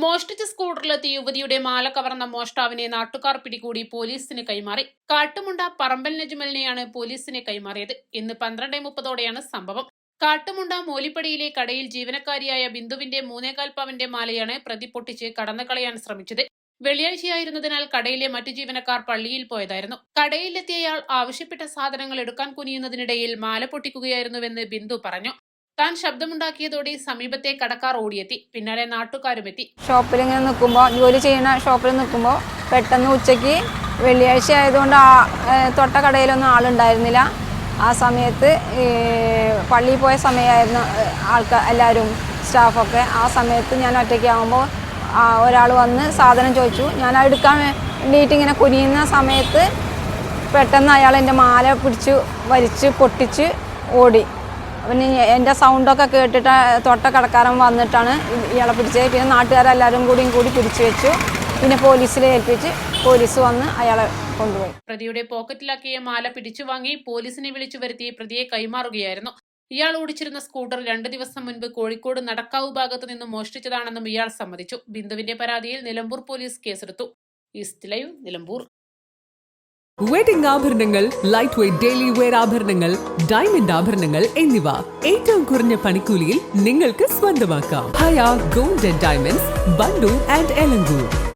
മോഷ്ടിച്ച സ്കൂട്ടറിലെത്തി യുവതിയുടെ മാല കവർന്ന മോഷ്ടാവിനെ നാട്ടുകാർ പിടികൂടി പോലീസിന് കൈമാറി. കാട്ടുമുണ്ട പറമ്പൽ നജ്മലിനെയാണ് പോലീസിന് കൈമാറിയത്. ഇന്ന് 12:30ഓടെയാണ് സംഭവം. കാട്ടുമുണ്ട മോലിപ്പടിയിലെ കടയിൽ ജീവനക്കാരിയായ ബിന്ദുവിന്റെ 3.25 പവന്റെ മാലയാണ് പ്രതി പൊട്ടിച്ച് കടന്നുകളയാൻ ശ്രമിച്ചത്. വെള്ളിയാഴ്ചയായിരുന്നതിനാൽ കടയിലെ മറ്റു ജീവനക്കാർ പള്ളിയിൽ പോയതായിരുന്നു. കടയിലെത്തിയയാൾ ആവശ്യപ്പെട്ട സാധനങ്ങൾ എടുക്കാൻ കുനിയുന്നതിനിടയിൽ മാല പൊട്ടിക്കുകയായിരുന്നുവെന്ന് ബിന്ദു പറഞ്ഞു. താൻ ശബ്ദമുണ്ടാക്കിയതോടെ സമീപത്തെ കടക്കാർ ഓടിയെത്തി. പിന്നാലെ നാട്ടുകാരുമെത്തി. ഷോപ്പിൽ ഇങ്ങനെ നിൽക്കുമ്പോൾ, ജോലി ചെയ്യുന്ന ഷോപ്പിൽ നിൽക്കുമ്പോൾ പെട്ടെന്ന് ഉച്ചയ്ക്ക് വെള്ളിയാഴ്ച ആയതുകൊണ്ട് തൊട്ട കടയിലൊന്നും ആളുണ്ടായിരുന്നില്ല. ആ സമയത്ത് പള്ളിയിൽ പോയ സമയമായിരുന്നു ആൾക്കാർ എല്ലാവരും, സ്റ്റാഫൊക്കെ. ആ സമയത്ത് ഞാൻ ഒറ്റയ്ക്കാകുമ്പോൾ ഒരാൾ വന്ന് സാധനം ചോദിച്ചു. ഞാൻ എടുക്കാൻ വേണ്ടിയിട്ട് ഇങ്ങനെ കുനിയുന്ന സമയത്ത് പെട്ടെന്ന് അയാൾ എൻ്റെ മാല പിടിച്ച് വലിച്ച് പൊട്ടിച്ച് ഓടി. പിന്നെ എൻ്റെ സൗണ്ടൊക്കെ കേട്ടിട്ട് തൊട്ട കടക്കാരൻ വന്നിട്ടാണ് ഇയാളെ പിടിച്ചത്. പിന്നെ നാട്ടുകാരെല്ലാവരും കൂടി പിടിച്ചു വെച്ചു. പിന്നെ പോലീസിലെ ഏൽപ്പിച്ച് പോലീസ് വന്ന് അയാളെ കൊണ്ടുപോയി. പ്രതിയുടെ പോക്കറ്റിലാക്കിയ മാല പിടിച്ചു വാങ്ങി പോലീസിനെ വിളിച്ചു വരുത്തി പ്രതിയെ കൈമാറുകയായിരുന്നു. ഇയാൾ ഓടിച്ചിരുന്ന സ്കൂട്ടർ 2 ദിവസം മുൻപ് കോഴിക്കോട് നടക്കാവ് ഭാഗത്തു നിന്നും മോഷ്ടിച്ചതാണെന്നും ഇയാൾ സമ്മതിച്ചു. ബിന്ദുവിന്റെ പരാതിയിൽ നിലമ്പൂർ പോലീസ് കേസെടുത്തു. East live, Nilambur. വെഡിംഗ് ആഭരണങ്ങൾ, ലൈറ്റ് വെയ്റ്റ് ഡെയിലി വെയർ ആഭരണങ്ങൾ, ഡയമണ്ട് ആഭരണങ്ങൾ എന്നിവ ഏറ്റവും കുറഞ്ഞ പണിക്കൂലിയിൽ നിങ്ങൾക്ക് സ്വന്തമാക്കാം. Haya gold and diamonds, Bandur and Elankur.